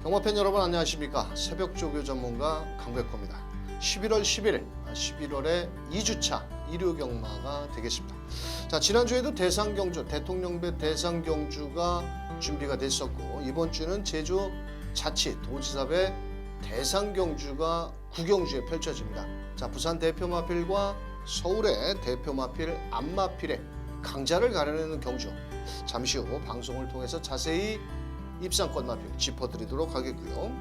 경마팬 여러분 안녕하십니까. 새벽조교 전문가 강백호입니다. 11월 11일 11월의 2주차 일요경마가 되겠습니다. 자, 지난주에도 대상경주, 대통령배 대상경주가 준비가 됐었고, 이번 주는 제주 자치 도지사배 대상경주가 구경주에 펼쳐집니다. 자, 부산 대표마필과 서울의 대표마필 안마필의 강자를 가려내는 경주, 잠시 후 방송을 통해서 자세히 입상권 마필 짚어드리도록 하겠고요.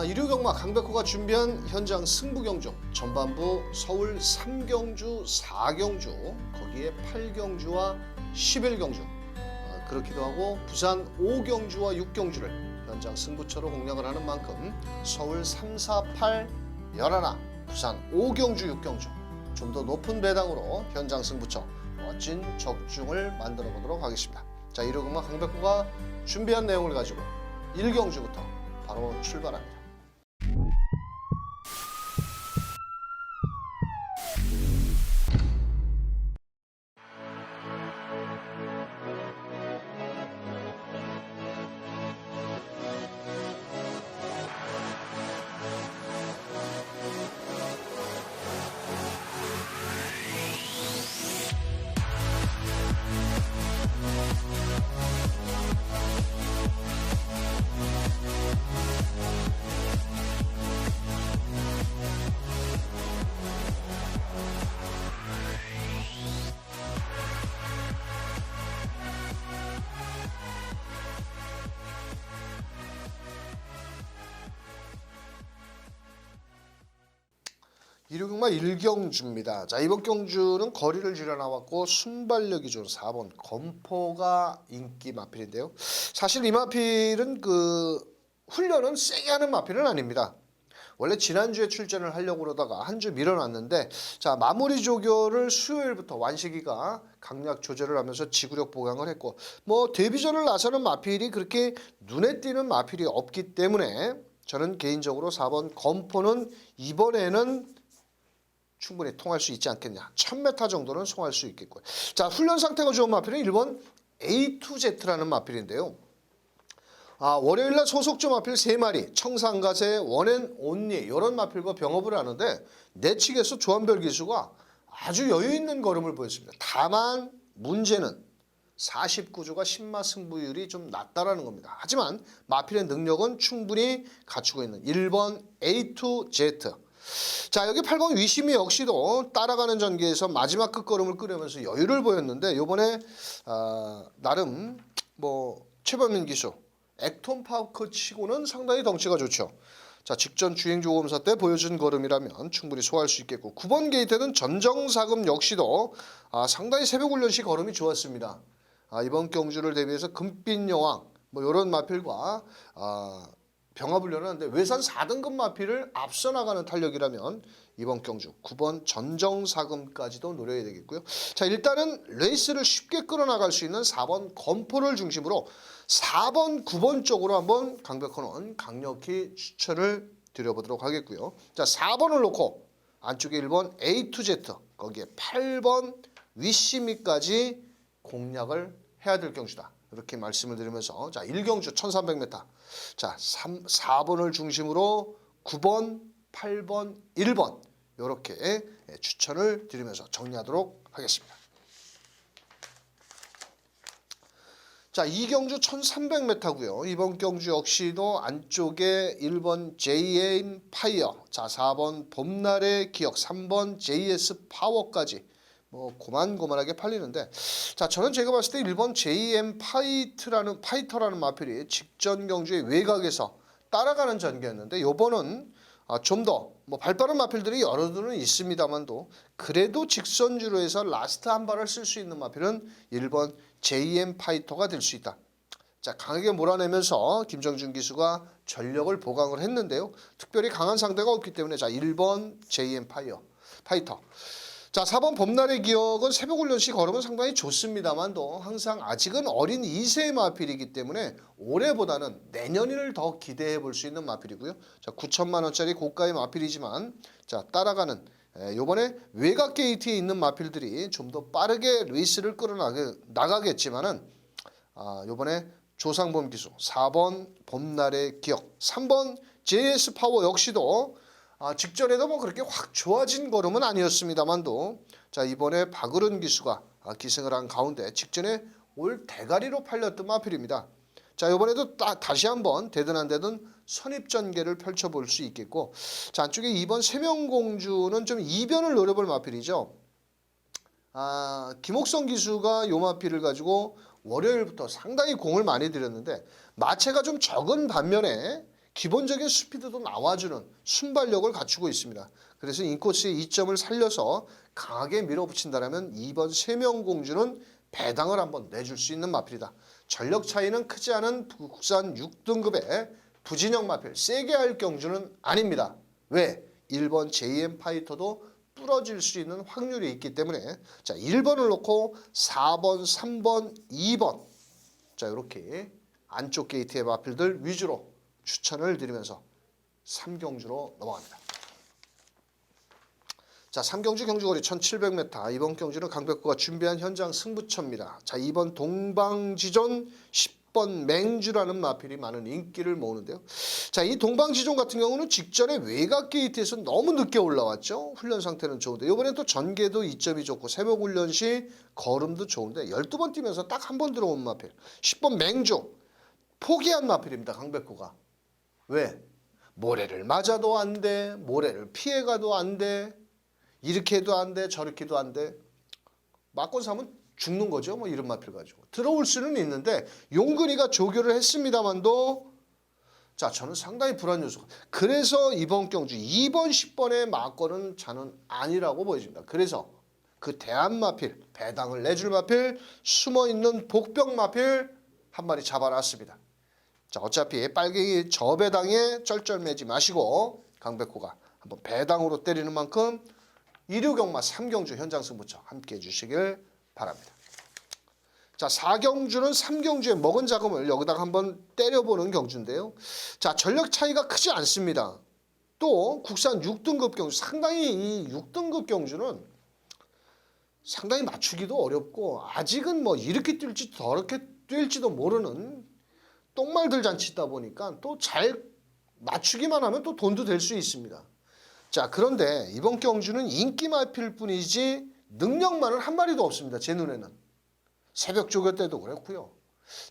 일요경마 강백호가 준비한 현장 승부경주, 전반부 서울 3경주, 4경주, 거기에 8경주와 11경주, 그렇기도 하고 부산 5경주와 6경주를 현장 승부처로 공략을 하는 만큼 서울 3, 4, 8, 11, 부산 5경주, 6경주 좀 더 높은 배당으로 현장 승부처 멋진 적중을 만들어 보도록 하겠습니다. 자, 일요경마 강백호가 준비한 내용을 가지고 1경주부터 바로 출발합니다. 일요경마 1경주입니다. 자, 이번 경주는 거리를 줄여 나왔고 순발력이 좋은 4번 검포가 인기 마필인데요. 사실 이 마필은 훈련은 세게 하는 마필은 아닙니다. 원래 지난주에 출전을 하려고 그러다가 한 주 밀어놨는데, 자, 마무리 조교를 수요일부터 완식이가 강약 조절을 하면서 지구력 보강을 했고, 데뷔전을 나서는 마필이 그렇게 눈에 띄는 마필이 없기 때문에 저는 개인적으로 4번 검포는 이번에는 충분히 통할 수 있지 않겠냐. 1000m 정도는 송할 수 있겠고요. 자, 훈련 상태가 좋은 마필은 1번 A2Z라는 마필인데요. 월요일날 소속조 마필 3마리, 청산가세, 원앤온리 이런 마필과 병업을 하는데 내측에서 조한별 기수가 아주 여유 있는 걸음을 보였습니다. 다만 문제는 49주가 신마 승부율이 좀 낮다라는 겁니다. 하지만 마필의 능력은 충분히 갖추고 있는 1번 A2Z. 자, 여기 8번 위심이 역시도 따라가는 전개에서 마지막 끝걸음을 끄려면서 여유를 보였는데, 요번에 나름 최범민 기수 액톤 파크 치고는 상당히 덩치가 좋죠. 자, 직전 주행조검사 때 보여준 걸음이라면 충분히 소화할 수 있겠고, 9번 게이트는 전정사금 역시도 상당히 새벽훈련 시 걸음이 좋았습니다. 이번 경주를 대비해서 금빛 여왕 이런 마필과 병합을 하는데 외산 4등급 마필을 앞서 나가는 탄력이라면 이번 경주 9번 전정사금까지도 노려야 되겠고요. 자, 일단은 레이스를 쉽게 끌어나갈 수 있는 4번 검포를 중심으로 4번, 9번 쪽으로 한번 강백호는 강력히 추천을 드려보도록 하겠고요. 자, 4번을 놓고 안쪽에 1번 A2Z, 거기에 8번 위시미까지 공략을 해야 될 경주다. 이렇게 말씀을 드리면서, 자, 1경주 1300m. 자, 4번을 중심으로 9번, 8번, 1번 이렇게 추천을 드리면서 정리하도록 하겠습니다. 자, 2경주 1300m고요. 이번 경주 역시도 안쪽에 1번 JM 파이어, 자, 4번 봄날의 기억, 3번 JS 파워까지 고만고만하게 팔리는데, 자, 저는 제가 봤을 때 1번 JM 파이터라는 마필이 직전 경주의 외곽에서 따라가는 전개였는데, 요번은 좀 더 발빠른 마필들이 여러들은 있습니다만도 그래도 직선주로 해서 라스트 한 발을 쓸 수 있는 마필은 1번 JM 파이터가 될 수 있다. 자, 강하게 몰아내면서 김정준 기수가 전력을 보강을 했는데요. 특별히 강한 상대가 없기 때문에, 자, 1번 JM 파이터. 자, 4번 봄날의 기억은 새벽훈련 시 걸으면 상당히 좋습니다만도 항상 아직은 어린 2세의 마필이기 때문에 올해보다는 내년을 더 기대해 볼 수 있는 마필이고요. 자, 9천만 원짜리 고가의 마필이지만, 자, 따라가는 요번에 외곽 게이트에 있는 마필들이 좀 더 빠르게 레이스를 끌어나가겠지만은 요번에 조상범 기수, 4번 봄날의 기억, 3번 JS 파워 역시도 직전에도 뭐 그렇게 확 좋아진 걸음은 아니었습니다만도 자 이번에 박으른 기수가 기승을 한 가운데 직전에 올 대가리로 팔렸던 마필입니다. 자 이번에도 다시 한번 되든 안 되든 선입전개를 펼쳐볼 수 있겠고 자 안쪽에 2번 세명공주는 좀 이변을 노려볼 마필이죠. 김옥성 기수가 요 마필을 가지고 월요일부터 상당히 공을 많이 들였는데 마체가 좀 적은 반면에 기본적인 스피드도 나와주는 순발력을 갖추고 있습니다. 그래서 인코스의 이점을 살려서 강하게 밀어붙인다면 2번 세명공주는 배당을 한번 내줄 수 있는 마필이다. 전력 차이는 크지 않은 국산 6등급의 부진영 마필 세게 할 경주는 아닙니다. 왜? 1번 JM 파이터도 부러질 수 있는 확률이 있기 때문에 자 1번을 놓고 4번, 3번, 2번 자 이렇게 안쪽 게이트의 마필들 위주로 추천을 드리면서 3경주로 넘어갑니다. 자 3경주 경주거리 1700m 이번 경주는 강백호가 준비한 현장 승부처입니다. 자 2번 동방지존 10번 맹주라는 마필이 많은 인기를 모으는데요. 자 이 동방지존 같은 경우는 직전에 외곽 게이트에서 너무 늦게 올라왔죠. 훈련 상태는 좋은데 이번엔 또 전개도 이점이 좋고 새벽 훈련 시 걸음도 좋은데 12번 뛰면서 딱 한 번 들어온 마필 10번 맹주 포기한 마필입니다. 강백호가 왜? 모래를 맞아도 안 돼. 모래를 피해가도 안 돼. 이렇게 해도 안 돼. 저렇게 해도 안 돼. 맞고 사면 죽는 거죠. 뭐 이런 마필 가지고. 들어올 수는 있는데 용근이가 조교를 했습니다만도 자 저는 상당히 불안 요소가. 그래서 이번 경주 2번 10번의 막거는 저는 아니라고 보여집니다. 그래서 그 대한 마필, 배당을 내줄 마필, 숨어있는 복병 마필 한 마리 잡아놨습니다. 자 어차피 빨갱이 저배당에 쩔쩔매지 마시고 강백호가 한번 배당으로 때리는 만큼 1호경마 3경주 현장 승부처 함께 해주시길 바랍니다. 자 4경주는 3경주에 먹은 자금을 여기다가 한번 때려보는 경주인데요. 자 전력 차이가 크지 않습니다. 또 국산 6등급 경주 상당히 이 6등급 경주는 상당히 맞추기도 어렵고 아직은 뭐 이렇게 뛸지 저렇게 뛸지도 모르는 똥말들 잔치다 보니까 또 잘 맞추기만 하면 또 돈도 될 수 있습니다. 자 그런데 이번 경주는 인기 마필 뿐이지 능력만은 한 마리도 없습니다. 제 눈에는. 새벽 조교 때도 그랬고요.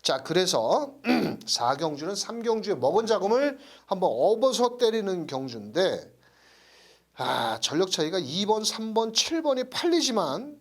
자 그래서 4경주는 3경주에 먹은 자금을 한번 업어서 때리는 경주인데 전력 차이가 2번, 3번, 7번이 팔리지만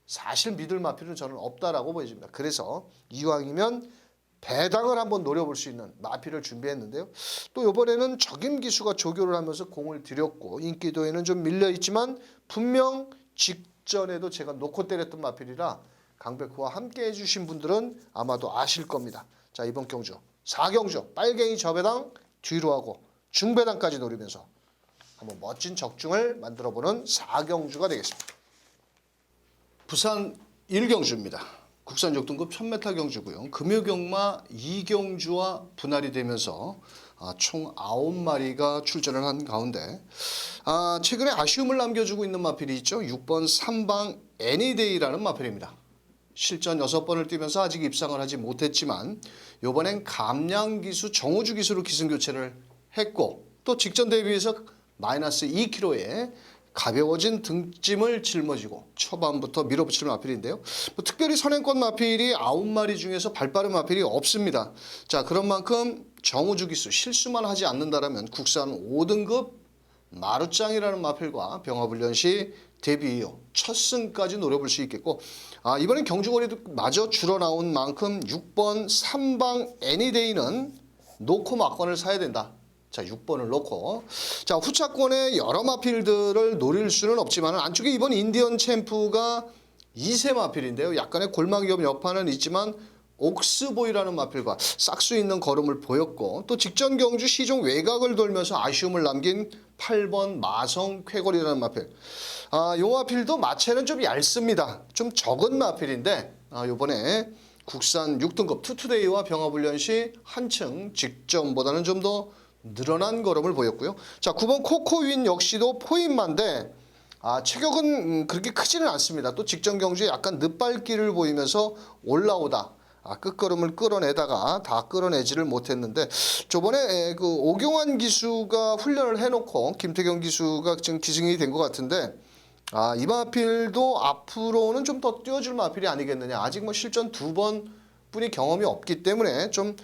사실 믿을 마필은 저는 없다라고 보여집니다. 그래서 이왕이면 배당을 한번 노려볼 수 있는 마필을 준비했는데요. 또 이번에는 적임 기수가 조교를 하면서 공을 들였고 인기도에는 좀 밀려있지만 분명 직전에도 제가 놓고 때렸던 마필이라 강백호와 함께 해주신 분들은 아마도 아실 겁니다. 자 이번 경주 4경주 빨갱이 저배당 뒤로 하고 중배당까지 노리면서 한번 멋진 적중을 만들어보는 4경주가 되겠습니다. 부산 1경주입니다. 국산 6등급 1000m 경주고요. 금요경마 2경주와 분할이 되면서 총 9마리가 출전을 한 가운데 최근에 아쉬움을 남겨주고 있는 마필이 있죠. 6번 3방 애니데이라는 마필입니다. 실전 6번을 뛰면서 아직 입상을 하지 못했지만 이번엔 감량기수 정우주 기수로 기승교체를 했고 또 직전 대비해서 마이너스 2kg의 가벼워진 등짐을 짊어지고 초반부터 밀어붙이는 마필인데요. 특별히 선행권 마필이 9마리 중에서 발빠른 마필이 없습니다. 자 그런 만큼 정우주 기수 실수만 하지 않는다면 국산 5등급 마루짱이라는 마필과 병합훈련 시 데뷔 이후 첫 승까지 노려볼 수 있겠고 이번엔 경주거리도 마저 줄어나온 만큼 6번 3방 애니데이는 놓고 막건을 사야 된다. 자 6번을 놓고 자 후차권의 여러 마필들을 노릴 수는 없지만 안쪽에 이번 인디언 챔프가 2세 마필인데요. 약간의 골막 위험 여파는 있지만 옥스보이라는 마필과 싹수 있는 걸음을 보였고 또 직전 경주 시종 외곽을 돌면서 아쉬움을 남긴 8번 마성 쾌걸이라는 마필 요 마필도 마체는 좀 얇습니다. 좀 적은 마필인데 요번에 국산 6등급 투투데이와 병합훈련 시 한층 직전보다는 좀 더 늘어난 걸음을 보였고요. 자 9번 코코윈 역시도 포인마인데 체격은 그렇게 크지는 않습니다. 또 직전 경주에 약간 늦발길을 보이면서 올라오다 끝걸음을 끌어내다가 다 끌어내지를 못했는데 저번에 그 오경환 기수가 훈련을 해놓고 김태경 기수가 지금 기승이 된 것 같은데 이 마필도 앞으로는 좀 더 뛰어줄 마필이 아니겠느냐. 아직 뭐 실전 2번뿐이 경험이 없기 때문에 좀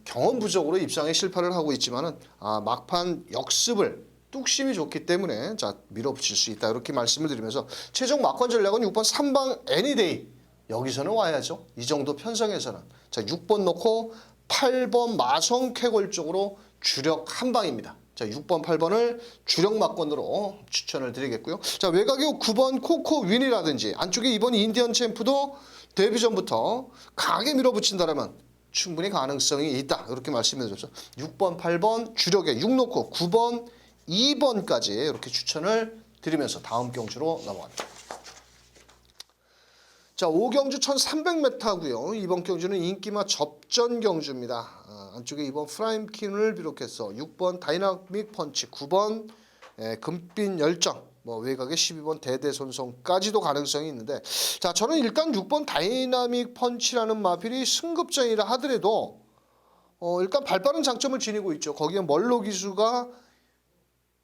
경험 부족으로 입상에 실패를 하고 있지만은 막판 역습을 뚝심이 좋기 때문에 자 밀어붙일 수 있다 이렇게 말씀을 드리면서 최종 막판 전략은 6번 3방 애니데이 여기서는 와야죠. 이 정도 편성에서는 자 6번 놓고 8번 마성 쾌골 쪽으로 주력 한 방입니다. 자 6번 8번을 주력 막권으로 추천을 드리겠고요. 자 외곽에 9번 코코 윈이라든지 안쪽에 2번 인디언 챔프도 데뷔 전부터 강하게 밀어붙인다라면 충분히 가능성이 있다 이렇게 말씀해 주셨죠. 6번 8번 주력에 6 놓고 9번 2번까지 이렇게 추천을 드리면서 다음 경주로 넘어갑니다. 자 5경주 1300m고요. 이번 경주는 인기마 접전 경주입니다. 안쪽에 2번 프라임킨을 비롯해서 6번 다이나믹 펀치, 9번 금빛 열정, 외곽에 12번 대대손손까지도 가능성이 있는데 자 저는 일단 6번 다이나믹 펀치라는 마필이 승급전이라 하더라도 일단 발빠른 장점을 지니고 있죠. 거기에 멀로 기수가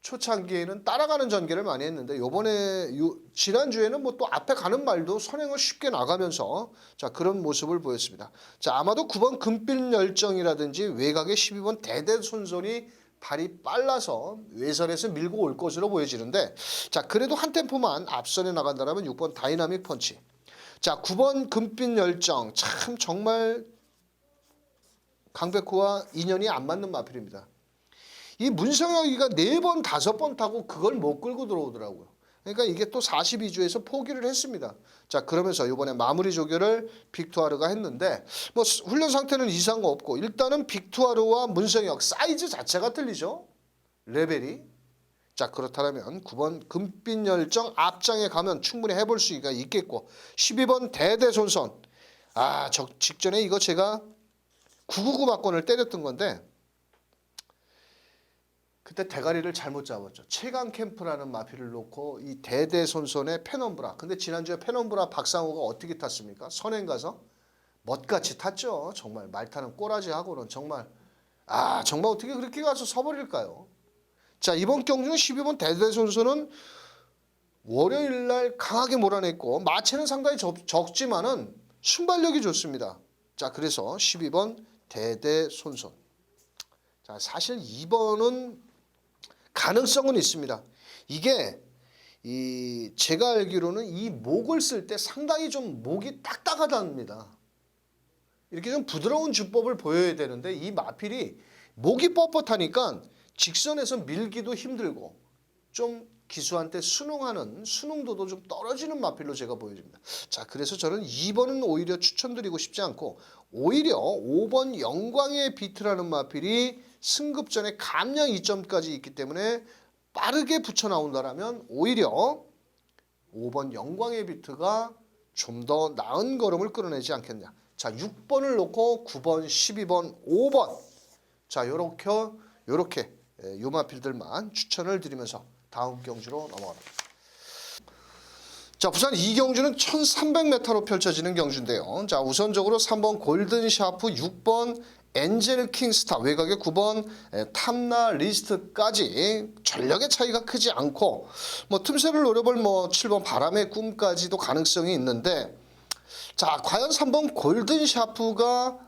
초창기에는 따라가는 전개를 많이 했는데 요번에 지난주에는 뭐 또 앞에 가는 말도 선행을 쉽게 나가면서 자 그런 모습을 보였습니다. 자 아마도 9번 금빛 열정이라든지 외곽에 12번 대대손손이 발이 빨라서 외선에서 밀고 올 것으로 보여지는데 자 그래도 한 템포만 앞선에 나간다면 6번 다이나믹 펀치. 자 9번 금빛 열정 참 정말 강백호와 인연이 안 맞는 마필입니다. 이 문성혁이가 4번, 5번 타고 그걸 못 끌고 들어오더라고요. 그러니까 이게 또 42주에서 포기를 했습니다. 자, 그러면서 이번에 마무리 조결을 빅투아르가 했는데 뭐 훈련 상태는 이상 없고 일단은 빅투아르와 문성혁 사이즈 자체가 틀리죠. 레벨이. 자, 그렇다면 9번 금빛 열정 앞장에 가면 충분히 해볼 수가 있겠고 12번 대대손손. 직전에 이거 제가 999 막권을 때렸던 건데 그때 대가리를 잘못 잡았죠. 최강 캠프라는 마필을 놓고 이 대대손손의 페넘브라. 근데 지난주에 페넘브라 박상호가 어떻게 탔습니까? 선행 가서 멋같이 탔죠. 정말 말 타는 꼬라지하고는 정말 정말 어떻게 그렇게 가서 서버릴까요? 자 이번 경주는 12번 대대손손은 월요일날 강하게 몰아냈고 마체는 상당히 적지만은 순발력이 좋습니다. 자 그래서 12번 대대손손. 자 사실 2번은 가능성은 있습니다. 이게 제가 알기로는 이 목을 쓸 때 상당히 좀 목이 딱딱하답니다. 이렇게 좀 부드러운 주법을 보여야 되는데 이 마필이 목이 뻣뻣하니까 직선에서 밀기도 힘들고 좀 기수한테 순응도도 좀 떨어지는 마필로 제가 보여집니다. 자 그래서 저는 2번은 오히려 추천드리고 싶지 않고 오히려 5번 영광의 비트라는 마필이 승급전에 감량 2점까지 있기 때문에 빠르게 붙여 나온다라면 오히려 5번 영광의 비트가 좀 더 나은 걸음을 끌어내지 않겠냐. 자 6번을 놓고 9번, 12번, 5번 자 요렇게 요 마필들만 추천을 드리면서 다음 경주로 넘어갑니다. 자 부산 2경주는 1300m로 펼쳐지는 경주인데요. 자 우선적으로 3번 골든샤프, 6번 엔젤 킹스타, 외곽에 9번 탐나 리스트까지 전력의 차이가 크지 않고 뭐 틈새를 노려볼 7번 바람의 꿈까지도 가능성이 있는데 자 과연 3번 골든샤프가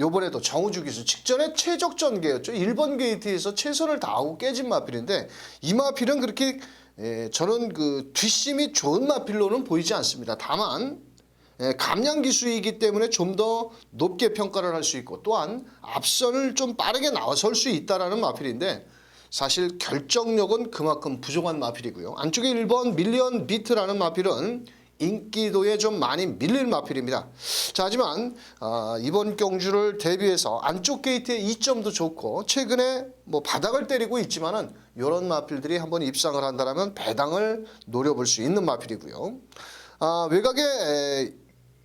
요번에도 정우주 기수 직전에 최적 전개였죠. 1번 게이트에서 최선을 다하고 깨진 마필인데 이 마필은 그렇게 저는 그 뒷심이 좋은 마필로는 보이지 않습니다. 다만 감량 기수이기 때문에 좀 더 높게 평가를 할 수 있고 또한 앞선을 좀 빠르게 나설 수 있다라는 마필인데 사실 결정력은 그만큼 부족한 마필이고요. 안쪽에 1번 밀리언 비트라는 마필은 인기도에 좀 많이 밀릴 마필입니다. 자, 하지만 이번 경주를 대비해서 안쪽 게이트의 이점도 좋고 최근에 뭐 바닥을 때리고 있지만은 이런 마필들이 한번 입상을 한다면 배당을 노려볼 수 있는 마필이고요. 외곽에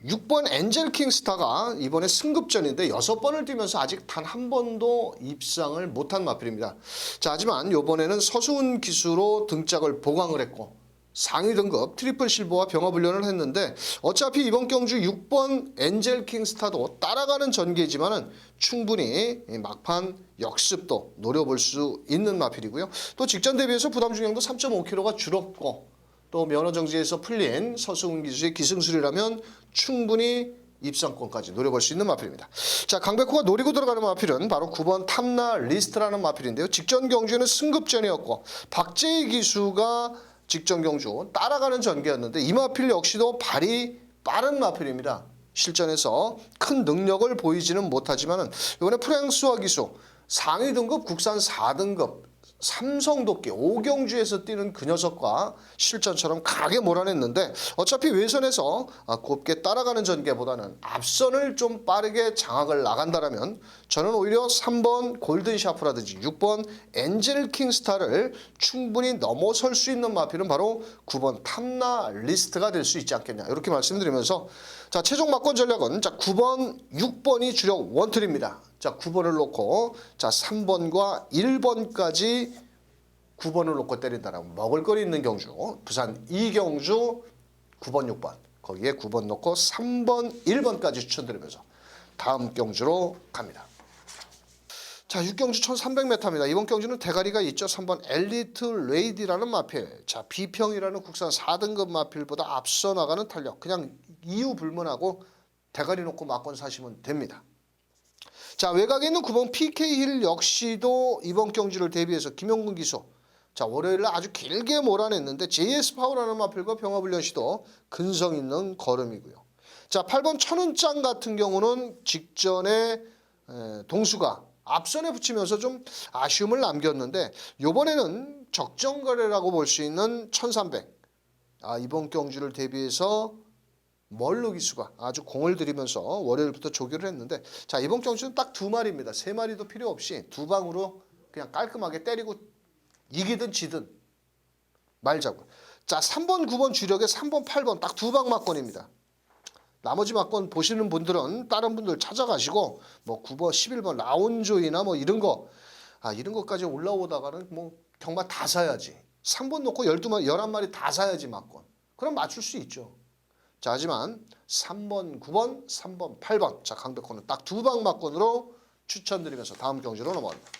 6번 엔젤 킹스타가 이번에 승급전인데 6번을 뛰면서 아직 단 한 번도 입상을 못한 마필입니다. 자, 하지만 이번에는 서수훈 기수로 등짝을 보강을 했고 상위 등급 트리플 실버와 병합훈련을 했는데 어차피 이번 경주 6번 엔젤 킹스타도 따라가는 전개지만은 충분히 막판 역습도 노려볼 수 있는 마필이고요. 또 직전 대비해서 부담 중량도 3.5kg가 줄었고 또 면허 정지에서 풀린 서승훈 기수의 기승술이라면 충분히 입상권까지 노려볼 수 있는 마필입니다. 자, 강백호가 노리고 들어가는 마필은 바로 9번 탐나 리스트라는 마필인데요. 직전 경주에는 승급전이었고 박재희 기수가 직전 경주 따라가는 전개였는데 이 마필 역시도 발이 빠른 마필입니다. 실전에서 큰 능력을 보이지는 못하지만 이번에 프랑스와 기수 상위 등급 국산 4등급 삼성도끼 5경주에서 뛰는 그 녀석과 실전처럼 강하게 몰아냈는데 어차피 외선에서 곱게 따라가는 전개보다는 앞선을 좀 빠르게 장악을 나간다라면 저는 오히려 3번 골든샤프라든지 6번 엔젤 킹스타를 충분히 넘어설 수 있는 마필은 바로 9번 탐나 리스트가 될 수 있지 않겠냐 이렇게 말씀드리면서 자, 최종 막권 전략은 자 9번, 6번이 주력 원툴입니다. 자, 9번을 놓고 자 3번과 1번까지 9번을 놓고 때린다라면 먹을거리 있는 경주 부산 이경주 9번, 6번 거기에 9번 놓고 3번, 1번까지 추천드리면서 다음 경주로 갑니다. 자, 6경주 1300m입니다. 이번 경주는 대가리가 있죠. 3번 엘리트 레이디라는 마필. 자, 비평이라는 국산 4등급 마필보다 앞서 나가는 탄력. 그냥 이유 불문하고 대가리 놓고 막권 사시면 됩니다. 자, 외곽에 있는 9번 PK힐 역시도 이번 경주를 대비해서 김용근 기수. 자, 월요일날 아주 길게 몰아냈는데 JS 파워라는 마필과 병합훈련 시도 근성 있는 걸음이고요. 자, 8번 천운짱 같은 경우는 직전에 동수가 앞선에 붙이면서 좀 아쉬움을 남겼는데 이번에는 적정거래라고 볼 수 있는 1300. 이번 경주를 대비해서 멀로 기수가 아주 공을 들이면서 월요일부터 조교를 했는데 자, 이번 경주는 딱 2마리입니다. 3마리도 필요 없이 2방으로 그냥 깔끔하게 때리고 이기든 지든 말자고. 자, 3번 9번 주력에 3번 8번 딱 2방 막권입니다. 나머지 막권 보시는 분들은 다른 분들 찾아가시고 뭐 9번 11번 라운조이나 뭐 이런 거 이런 것까지 올라오다가는 뭐 경마 다 사야지. 3번 놓고 12마리 11마리 다 사야지 막권. 그럼 맞출 수 있죠. 자, 하지만 3번 9번 3번 8번 자, 강백호는 딱 2방 막권으로 추천드리면서 다음 경주로 넘어갑니다.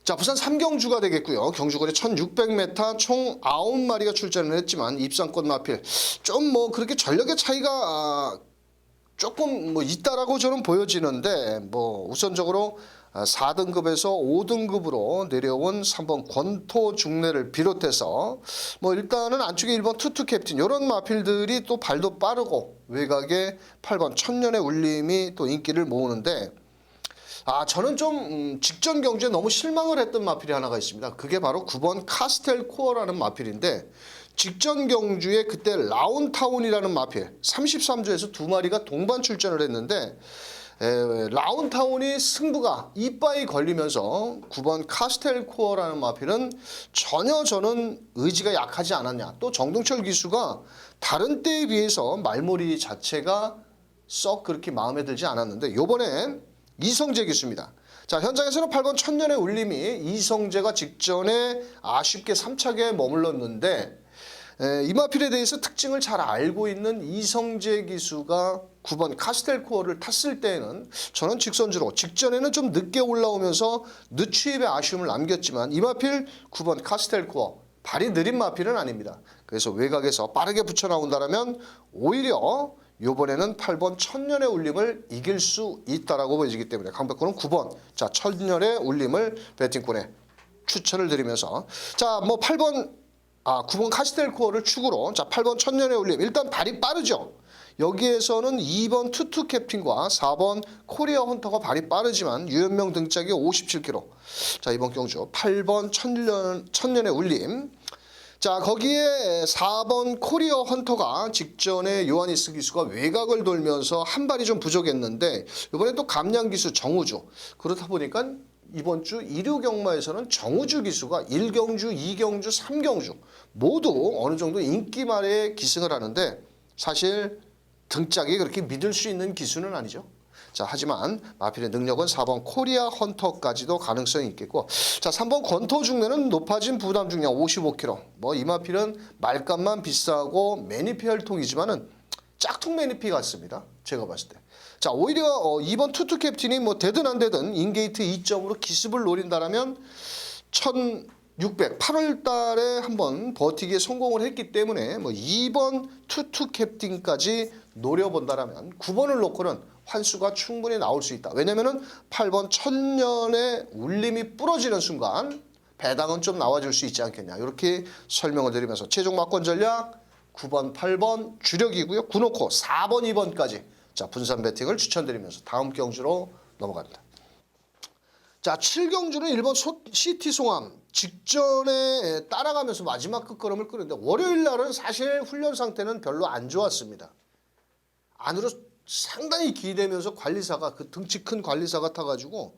자, 부산 3경주가 되겠고요. 경주거리 1600m 총 9마리가 출전을 했지만 입상권 마필 좀 뭐 그렇게 전력의 차이가 조금 뭐 있다라고 저는 보여지는데 뭐 우선적으로 4등급에서 5등급으로 내려온 3번 권토 중래를 비롯해서 뭐 일단은 안쪽에 1번 투투 캡틴 이런 마필들이 또 발도 빠르고 외곽에 8번 천년의 울림이 또 인기를 모으는데 저는 좀 직전 경주에 너무 실망을 했던 마필이 하나가 있습니다. 그게 바로 9번 카스텔 코어라는 마필인데 직전 경주에 그때 라운타운이라는 마필 33조에서 2마리가 동반 출전을 했는데 라운타운이 승부가 이빠이 걸리면서 9번 카스텔 코어라는 마필은 전혀 저는 의지가 약하지 않았냐. 또 정동철 기수가 다른 때에 비해서 말머리 자체가 썩 그렇게 마음에 들지 않았는데 요번엔 이성재 기수입니다. 자, 현장에서는 8번 천년의 울림이 이성재가 직전에 아쉽게 3차계에 머물렀는데 이 마필에 대해서 특징을 잘 알고 있는 이성재 기수가 9번 카스텔 코어를 탔을 때에는 저는 직선주로 직전에는 좀 늦게 올라오면서 늦추입의 아쉬움을 남겼지만 이 마필 9번 카스텔 코어 발이 느린 마필은 아닙니다. 그래서 외곽에서 빠르게 붙여나온다면 오히려 이번에는 8번 천년의 울림을 이길 수 있다라고 보여지기 때문에 강백호는 9번 자 천년의 울림을 배팅권에 추천을 드리면서 자 뭐 9번 카스텔 코어를 축으로 자 8번 천년의 울림 일단 발이 빠르죠. 여기에서는 2번 투투 캡틴과 4번 코리아 헌터가 발이 빠르지만 유연명 등짝이 57kg. 자 이번 경주 8번 천년의 울림. 자 거기에 4번 코리아 헌터가 직전에 요하니스 기수가 외곽을 돌면서 한 발이 좀 부족했는데 이번에 또 감량 기수 정우주 그렇다 보니까 이번 주 1류 경마에서는 정우주 기수가 1경주, 2경주, 3경주 모두 어느 정도 인기말에 기승을 하는데 사실 등짝이 그렇게 믿을 수 있는 기수는 아니죠. 자, 하지만 마필의 능력은 4번 코리아 헌터까지도 가능성이 있겠고, 자, 3번 권토 중내는 높아진 부담 중량 55kg. 뭐 이 마필은 말값만 비싸고 매니피 혈통이지만은 짝퉁 매니피 같습니다. 제가 봤을 때. 자, 오히려 2번 투투 캡틴이 뭐 되든 안 되든 인게이트 2점으로 기습을 노린다라면 1600 8월 달에 한번 버티기에 성공을 했기 때문에 뭐 2번 투투 캡틴까지 노려본다라면 9번을 놓고는 환수가 충분히 나올 수 있다. 왜냐면은 8번 천년의 울림이 부러지는 순간 배당은 좀 나와줄 수 있지 않겠냐. 이렇게 설명을 드리면서 최종 막권 전략 9번, 8번 주력이고요. 9놓고 4번, 2번까지 자, 분산 배팅을 추천드리면서 다음 경주로 넘어갑니다. 자, 7경주는 1번 시티 송암 직전에 따라가면서 마지막 끝걸음을 끄는데 월요일 날은 사실 훈련 상태는 별로 안 좋았습니다. 안으로 상당히 기대면서 관리사가 그 등치 큰 관리사가 타가지고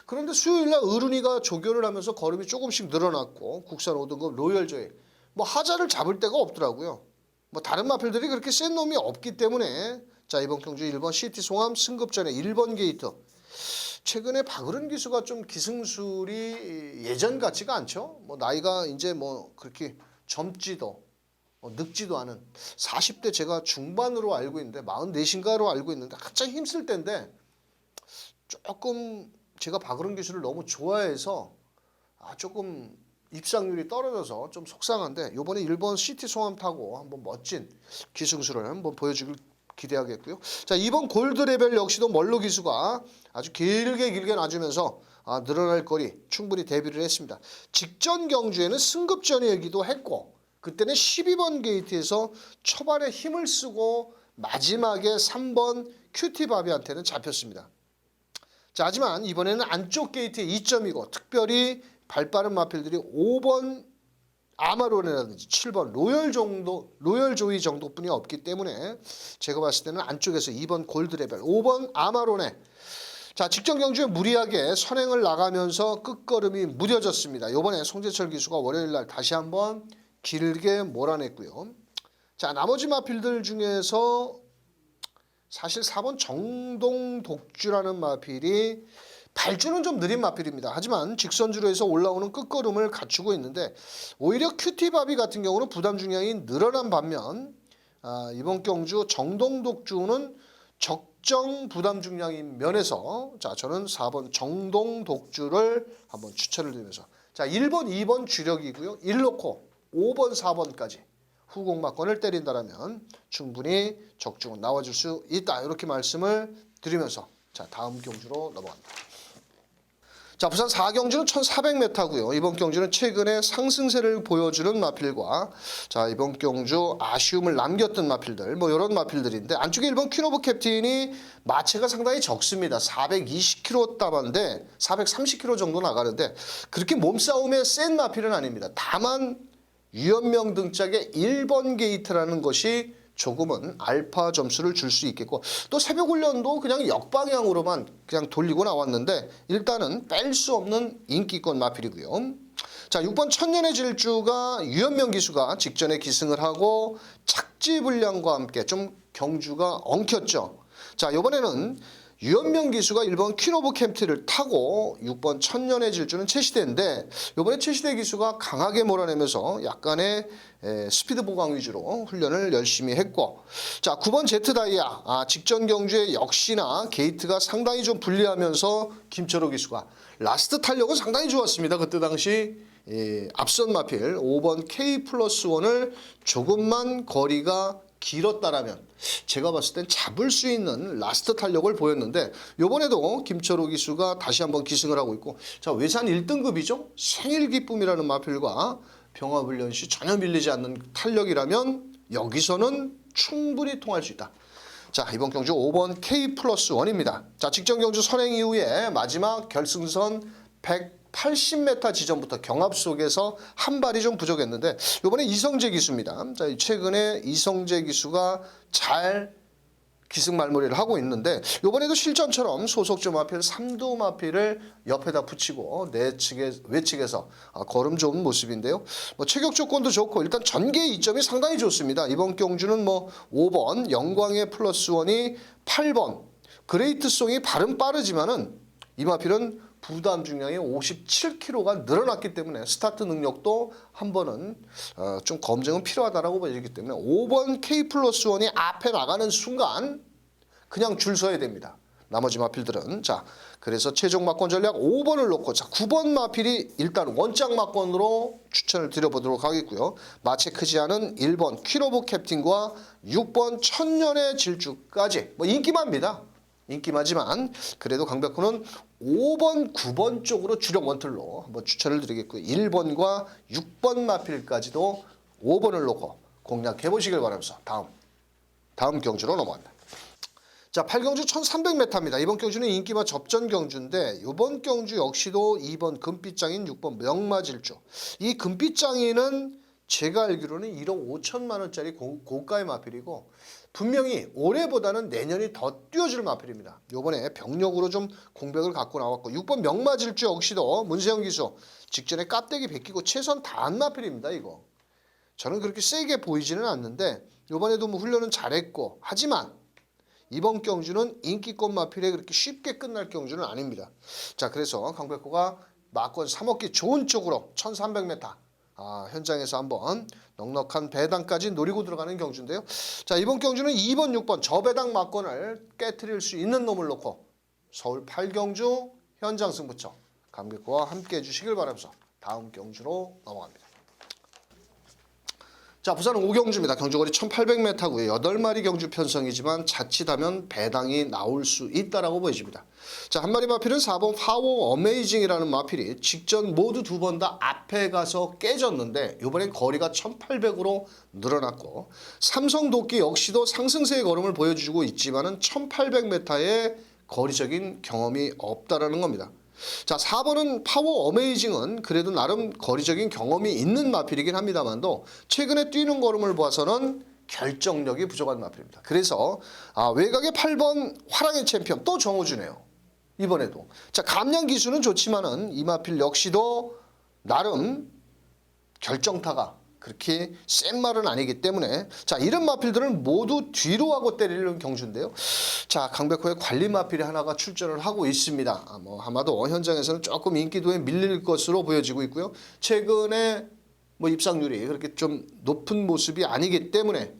그런데 수요일 날 어른이가 조교를 하면서 걸음이 조금씩 늘어났고 국산 5등급 로열조이 뭐 하자를 잡을 데가 없더라고요. 뭐 다른 마필들이 그렇게 센 놈이 없기 때문에 자, 이번 경주 1번 시티 송암 승급전에 1번 게이트 최근에 박으른 기수가 좀 기승술이 예전 같지가 않죠. 뭐 나이가 이제 뭐 그렇게 젊지도 늙지도 않은 40대 제가 중반으로 알고 있는데 44인가로 알고 있는데 한창 힘쓸 때인데 조금 제가 박으른 기수를 너무 좋아해서 조금 입상률이 떨어져서 좀 속상한데 이번에 1번 시티 송암 타고 한번 멋진 기승술을 한번 보여주길 기대하겠고요. 자, 2번 골드레벨 역시도 멀로 기수가 아주 길게 놔주면서 늘어날 거리 충분히 대비를 했습니다. 직전 경주에는 승급전이기도 했고 그때는 12번 게이트에서 초반에 힘을 쓰고 마지막에 3번 큐티바비한테는 잡혔습니다. 자, 하지만 이번에는 안쪽 게이트에 2점이고 특별히 발빠른 마필들이 5번 아마로네라든지 7번 로열조이 정도뿐이 없기 때문에 제가 봤을 때는 안쪽에서 2번 골드레벨 5번 아마로네 자, 직전 경주에 무리하게 선행을 나가면서 끝걸음이 무뎌졌습니다. 이번에 송재철 기수가 월요일날 다시 한번 길게 몰아냈고요. 자, 나머지 마필들 중에서 사실 4번 정동 독주라는 마필이 발주는 좀 느린 마필입니다. 하지만 직선주로 해서 올라오는 끝걸음을 갖추고 있는데 오히려 큐티바비 같은 경우는 부담 중량이 늘어난 반면 이번 경주 정동 독주는 적정 부담 중량인 면에서 자, 저는 4번 정동 독주를 한번 추천을 드리면서 자, 1번, 2번 주력이고요. 1놓고 5번, 4번까지 후공막권을 때린다라면 충분히 적중은 나와줄 수 있다. 이렇게 말씀을 드리면서 자, 다음 경주로 넘어갑니다. 자, 부산 4경주는 1400m고요. 이번 경주는 최근에 상승세를 보여주는 마필과 자, 이번 경주 아쉬움을 남겼던 마필들 뭐 이런 마필들인데 안쪽에 1번 퀸오브 캡틴이 마체가 상당히 적습니다. 420kg 따반데 430kg 정도 나가는데 그렇게 몸싸움에 센 마필은 아닙니다. 다만 유연명 등짝의 1번 게이트라는 것이 조금은 알파 점수를 줄 수 있겠고 또 새벽 훈련도 그냥 역방향으로만 그냥 돌리고 나왔는데 일단은 뺄 수 없는 인기권 마필이고요. 자, 6번 천년의 질주가 유연명 기수가 직전에 기승을 하고 착지 불량과 함께 좀 경주가 엉켰죠. 자, 이번에는 유연명 기수가 1번 퀸오브 캡틴을 타고 6번 천년의 질주는 최시대인데 이번에 최시대 기수가 강하게 몰아내면서 약간의 스피드 보강 위주로 훈련을 열심히 했고 자, 9번 제트다이아 직전 경주에 역시나 게이트가 상당히 좀 불리하면서 김철호 기수가 라스트 탄력은 상당히 좋았습니다. 그때 당시 앞선 마필 5번 K 플러스 1을 조금만 거리가 길었다라면 제가 봤을 땐 잡을 수 있는 라스트 탄력을 보였는데 이번에도 김철호 기수가 다시 한번 기승을 하고 있고 자, 외산 1등급이죠. 생일 기쁨이라는 마필과 병합훈련 시 전혀 밀리지 않는 탄력이라면 여기서는 충분히 통할 수 있다. 자, 이번 경주 5번 K 플러스 1입니다. 자, 직전 경주 선행 이후에 마지막 결승선 180m 지점부터 경합 속에서 한 발이 좀 부족했는데 이번에 이성재 기수입니다. 자, 최근에 이성재 기수가 잘 기승말몰이를 하고 있는데 이번에도 실전처럼 소속주 마필 3두 마필을 옆에다 붙이고 외측에서 걸음 좋은 모습인데요. 뭐 체격 조건도 좋고 일단 전개 이점이 상당히 좋습니다. 이번 경주는 뭐 5번 영광의 플러스 1이 8번 그레이트송이 발은 빠르지만은 이마필은 부담 중량이 57kg가 늘어났기 때문에 스타트 능력도 한 번은 좀 검증은 필요하다라고 보여지기 때문에 5번 K 플러스 1이 앞에 나가는 순간 그냥 줄 서야 됩니다. 나머지 마필들은. 자, 그래서 최종 막권 전략 5번을 놓고, 자, 9번 마필이 일단 원작 막권으로 추천을 드려보도록 하겠고요. 마체 크지 않은 1번 퀸오브 캡틴과 6번 천년의 질주까지 뭐 인기마입니다. 인기마지만 그래도 강백호는 5번, 9번 쪽으로 주력 원틀로 한번 추천을 드리겠고요. 1번과 6번 마필까지도 5번을 놓고 공략해 보시길 바라면서 다음 경주로 넘어갑니다. 자, 8경주 1300m입니다. 이번 경주는 인기마 접전 경주인데 이번 경주 역시도 2번 금빛장인 6번 명마질주. 이 금빛장인은 제가 알기로는 1억 5천만 원짜리 고가의 마필이고 분명히 올해보다는 내년이 더 뛰어줄 마필입니다. 이번에 병력으로 좀 공백을 갖고 나왔고 6번 명마질주 역시도 문세영 기수 직전에 깝대기 베끼고 최선 다한 마필입니다. 이거. 저는 그렇게 세게 보이지는 않는데 이번에도 뭐 훈련은 잘했고 하지만 이번 경주는 인기권 마필에 그렇게 쉽게 끝날 경주는 아닙니다. 자, 그래서 강백호가 막권 3억기 좋은 쪽으로 1300m 현장에서 한번 넉넉한 배당까지 노리고 들어가는 경주인데요. 자, 이번 경주는 2번, 6번 저배당 막권을 깨트릴 수 있는 놈을 놓고 서울 8경주 현장 승부처 강백호와 함께 해주시길 바라면서 다음 경주로 넘어갑니다. 자, 부산은 5경주입니다. 경주거리 1800m고요. 8마리 경주 편성이지만 자칫하면 배당이 나올 수 있다라고 보여집니다. 자, 한 마리 마필은 4번 파워 어메이징이라는 마필이 직전 모두 두 번 다 앞에 가서 깨졌는데 이번엔 거리가 1800으로 늘어났고 삼성도끼 역시도 상승세의 걸음을 보여주고 있지만은 1800m의 거리적인 경험이 없다라는 겁니다. 자, 4번은 파워 어메이징은 그래도 나름 거리적인 경험이 있는 마필이긴 합니다만도 최근에 뛰는 걸음을 봐서는 결정력이 부족한 마필입니다. 그래서 외곽의 8번 화랑의 챔피언 또 정우주네요. 이번에도. 자, 감량 기수는 좋지만은 이 마필 역시도 나름 결정타가 그렇게 센 말은 아니기 때문에 자, 이런 마필들은 모두 뒤로 하고 때리는 경주인데요. 자, 강백호의 관리 마필이 하나가 출전을 하고 있습니다. 뭐 아마도 현장에서는 조금 인기도에 밀릴 것으로 보여지고 있고요. 최근에 뭐 입상률이 그렇게 좀 높은 모습이 아니기 때문에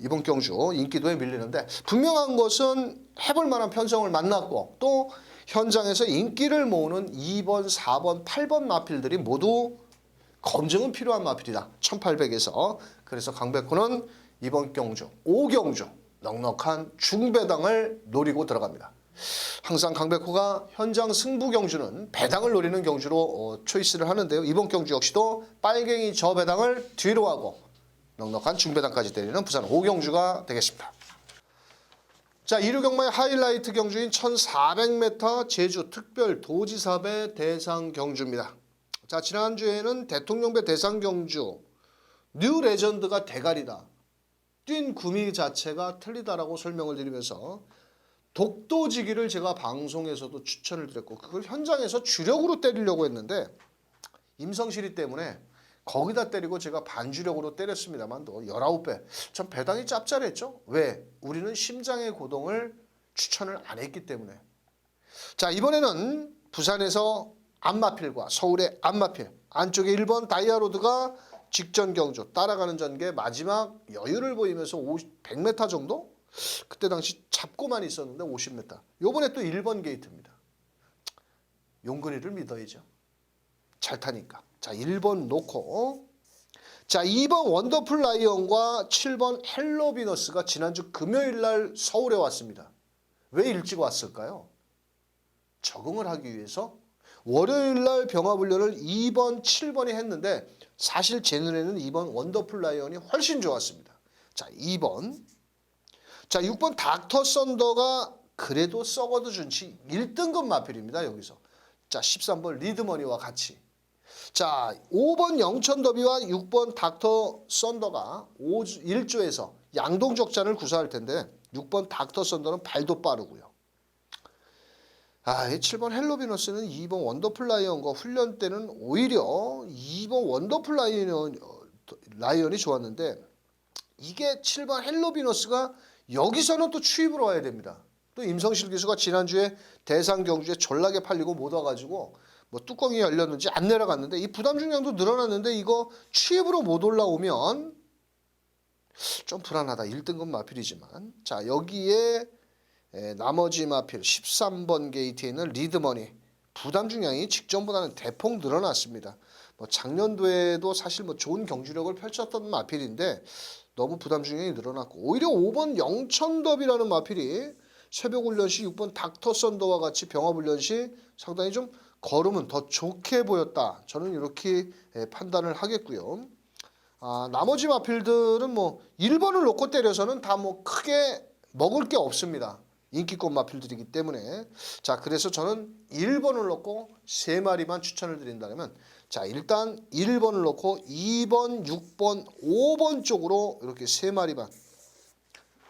이번 경주 인기도에 밀리는데 분명한 것은 해볼 만한 편성을 만났고 또 현장에서 인기를 모으는 2번, 4번, 8번 마필들이 모두 검증은 필요한 마필이다. 1800에서. 그래서 강백호는 이번 경주 5경주 넉넉한 중배당을 노리고 들어갑니다. 항상 강백호가 현장 승부 경주는 배당을 노리는 경주로 초이스를 하는데요. 이번 경주 역시도 빨갱이 저배당을 뒤로 하고 넉넉한 중배당까지 때리는 부산 5경주가 되겠습니다. 자, 2류 경마의 하이라이트 경주인 1400m 제주 특별 도지사배 대상 경주입니다. 자, 지난주에는 대통령배 대상 경주 뉴 레전드가 대가리다. 뛴 구미 자체가 틀리다라고 설명을 드리면서 독도지기를 제가 방송에서도 추천을 드렸고 그걸 현장에서 주력으로 때리려고 했는데 임성실이 때문에 거기다 때리고 제가 반주력으로 때렸습니다만도 19배. 전 배당이 짭짤했죠. 왜? 우리는 심장의 고동을 추천을 안 했기 때문에. 자, 이번에는 부산에서 안마필과 서울의 안마필 안쪽에 1번 다이아로드가 직전 경주 따라가는 전개 마지막 여유를 보이면서 100m 정도? 그때 당시 잡고만 있었는데 50m. 요번에 또 1번 게이트입니다. 용근이를 믿어야죠. 잘 타니까. 자, 1번 놓고 자, 2번 원더풀 라이언과 7번 헬로비너스가 지난주 금요일 날 서울에 왔습니다. 왜 일찍 왔을까요? 적응을 하기 위해서 월요일 날 병합훈련을 2번, 7번이 했는데 사실 제 눈에는 2번 원더풀 라이언이 훨씬 좋았습니다. 자, 2번. 자, 6번 닥터 썬더가 그래도 썩어도 준치 1등급 마필입니다. 여기서. 자, 13번 리드머니와 같이. 자, 5번 영천더비와 6번 닥터 썬더가 1조에서 양동적잔을 구사할 텐데 6번 닥터 썬더는 발도 빠르고요. 이 7번 헬로비너스는 2번 원더풀 라이언과 훈련 때는 오히려 2번 원더풀 라이언이 좋았는데 이게 7번 헬로비너스가 여기서는 또 추입으로 와야 됩니다. 또 임성실 기수가 지난주에 대상 경주에 졸라게 팔리고 못 와가지고 뭐 뚜껑이 열렸는지 안 내려갔는데 이 부담 중량도 늘어났는데 이거 취입으로 못 올라오면 좀 불안하다. 1등급 마필이지만 자 여기에 나머지 마필 13번 게이트에 있는 리드머니 부담 중량이 직전보다는 대폭 늘어났습니다. 뭐 작년도에도 사실 뭐 좋은 경주력을 펼쳤던 마필인데 너무 부담 중량이 늘어났고 오히려 5번 영천더비라는 마필이 새벽 훈련 시 6번 닥터 썬더와 같이 병합 훈련 시 상당히 좀 걸음은 더 좋게 보였다. 저는 이렇게 판단을 하겠고요. 나머지 마필들은 뭐 1번을 놓고 때려서는 다 뭐 크게 먹을 게 없습니다. 인기권 마필들이기 때문에 자 그래서 저는 1번을 놓고 3마리만 추천을 드린다면 자 일단 1번을 놓고 2번, 6번, 5번 쪽으로 이렇게 3마리만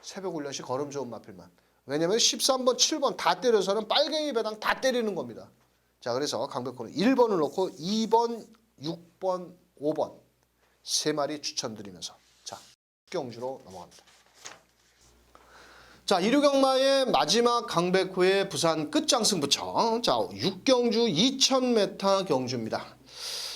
새벽 훈련 시 걸음 좋은 마필만 왜냐면 13번, 7번 다 때려서는 빨갱이 배당 다 때리는 겁니다. 자 그래서 강백호는 1번을 놓고 2번, 6번, 5번 3마리 추천드리면서 자 경주로 넘어갑니다. 자 1호경마의 마지막 강백호의 부산 끝장승부처 자 6경주 2000m 경주입니다.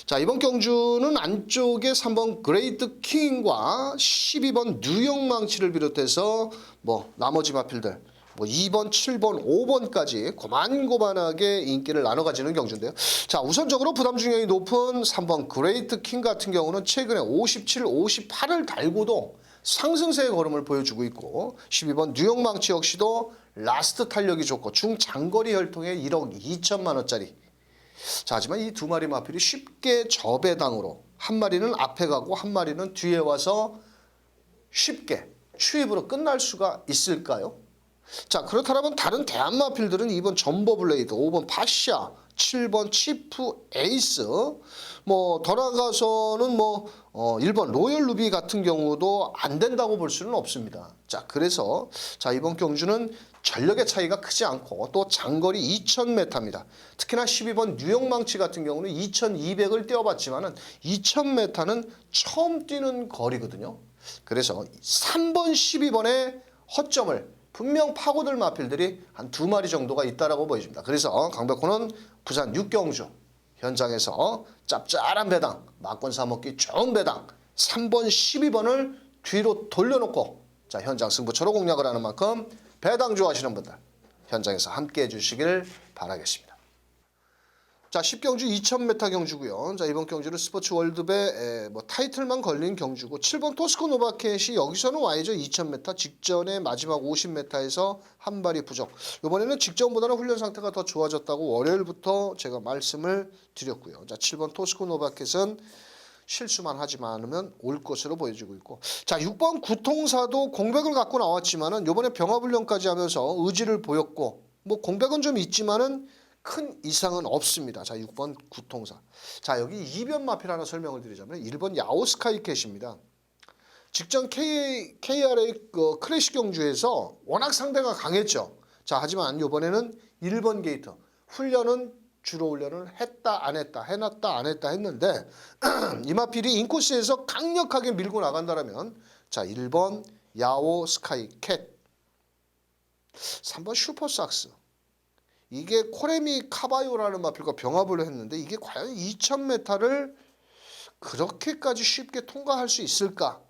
자 이번 경주는 안쪽에 3번 그레이트 킹과 12번 뉴욕망치를 비롯해서 뭐 나머지 마필들 뭐 2번, 7번, 5번까지 고만고만하게 인기를 나눠 가지는 경주인데요. 자 우선적으로 부담 중량이 높은 3번 그레이트 킹 같은 경우는 최근에 57, 58을 달고도 상승세의 걸음을 보여주고 있고 12번 뉴욕망치 역시도 라스트 탄력이 좋고 중장거리 혈통에 1억 2천만 원짜리 자 하지만 이 두 마리 마필이 쉽게 저배당으로 한 마리는 앞에 가고 한 마리는 뒤에 와서 쉽게 추입으로 끝날 수가 있을까요? 자 그렇다면 다른 대한 마필들은 2번 점버블레이드, 5번 파샤, 7번 치프 에이스 뭐 더 나아가서는 뭐 1번 로열 루비 같은 경우도 안 된다고 볼 수는 없습니다. 자 그래서 자 이번 경주는 전력의 차이가 크지 않고 또 장거리 2000m입니다. 특히나 12번 뉴욕망치 같은 경우는 2200을 뛰어봤지만은 2000m는 처음 뛰는 거리거든요. 그래서 3번 12번의 허점을 분명 파고들 마필들이 한 2마리 정도가 있다라고 보여집니다. 그래서 강백호는 부산 6경주 현장에서 짭짤한 배당, 막권 사먹기 좋은 배당 3번 12번을 뒤로 돌려놓고 자 현장 승부처로 공략을 하는 만큼 배당 좋아하시는 분들 현장에서 함께 해주시길 바라겠습니다. 자 10경주 2000m 경주고요. 자 이번 경주는 스포츠 월드배 뭐 타이틀만 걸린 경주고 7번 토스코 노바켓이 여기서는 와이저 2000m 직전에 마지막 50m에서 한 발이 부족. 이번에는 직전보다는 훈련 상태가 더 좋아졌다고 월요일부터 제가 말씀을 드렸고요. 자 7번 토스코 노바켓은 실수만 하지 않으면 올 것으로 보여지고 있고 자 6번 구통사도 공백을 갖고 나왔지만은 이번에 병합훈련까지 하면서 의지를 보였고 뭐 공백은 좀 있지만은 큰 이상은 없습니다. 자 6번 구통사 자 여기 이변 마필 하나 설명을 드리자면 1번 야오스카이캣입니다. 직전 KRA 클래식 경주에서 워낙 상대가 강했죠. 자 하지만 이번에는 1번 게이트 훈련은 주로 훈련을 했다 안 했다 해놨다 안 했다 했는데 이 마필이 인코스에서 강력하게 밀고 나간다면 자 1번 야오 스카이캣 3번 슈퍼삭스 이게 코레미 카바요라는 마필과 병합을 했는데 이게 과연 2000m를 그렇게까지 쉽게 통과할 수 있을까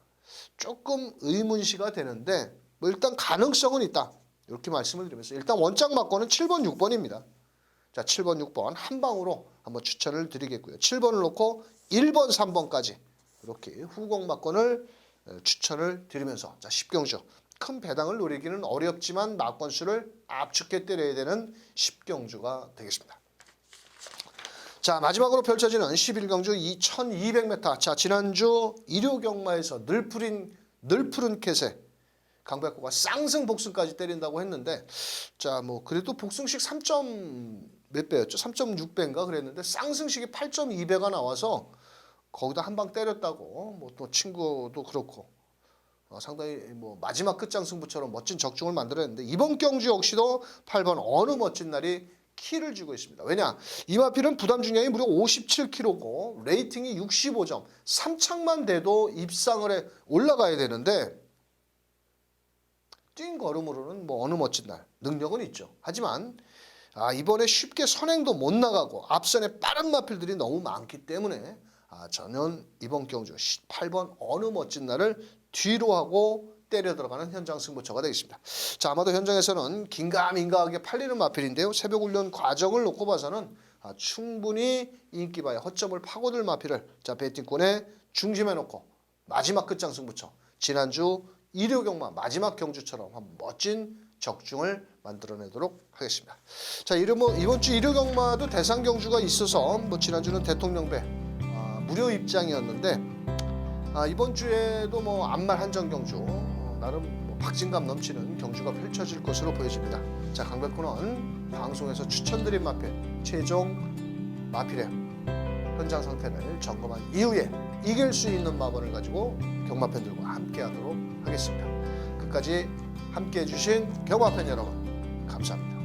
조금 의문시가 되는데 뭐 일단 가능성은 있다 이렇게 말씀을 드리면서 일단 원장 막권은 7번 6번입니다. 자 7번 6번 한 방으로 한번 추천을 드리겠고요. 7번을 놓고 1번 3번까지 이렇게 후공 막권을 추천을 드리면서 자 10경주 큰 배당을 노리기는 어렵지만 막권수를 압축해 때려야 되는 10경주가 되겠습니다. 자 마지막으로 펼쳐지는 11경주 2200m 자 지난주 1호경마에서 늘푸른 캣에 강백호가 쌍승 복승까지 때린다고 했는데 자 뭐 그래도 복승식 3점 몇 배였죠? 3.6배인가 그랬는데 쌍승식이 8.2배가 나와서 거기다 한 방 때렸다고 뭐 또 친구도 그렇고 상당히 뭐 마지막 끝장승부처럼 멋진 적중을 만들어냈는데 이번 경주 역시도 8번 어느 멋진 날이 키를 쥐고 있습니다. 왜냐? 이 마필은 부담 중량이 무려 57kg고 레이팅이 65점 3착만 돼도 입상을 해 올라가야 되는데 뛴 걸음으로는 뭐 어느 멋진 날 능력은 있죠. 하지만 이번에 쉽게 선행도 못 나가고 앞선에 빠른 마필들이 너무 많기 때문에 저는 이번 경주 8번 어느 멋진 날을 뒤로 하고 때려 들어가는 현장 승부처가 되겠습니다. 자, 아마도 현장에서는 긴가민가하게 팔리는 마필인데요. 새벽 훈련 과정을 놓고 봐서는 충분히 인기바에 허점을 파고들 마필을 배팅권에 중심에 놓고 마지막 끝장 승부처 지난주 일요경마 마지막 경주처럼 한 멋진 적중을 만들어내도록 하겠습니다. 자, 이번 주 일요경마도 대상 경주가 있어서 지난주는 대통령배 무료 입장이었는데 이번 주에도 안말 한정 경주 나름 박진감 넘치는 경주가 펼쳐질 것으로 보여집니다. 자, 강백호는 방송에서 추천드린 마필 최종 마필의 현장 상태를 점검한 이후에 이길 수 있는 마번을 가지고 경마팬들과 함께하도록 하겠습니다. 끝까지 함께해 주신 경마팬 여러분 감사합니다.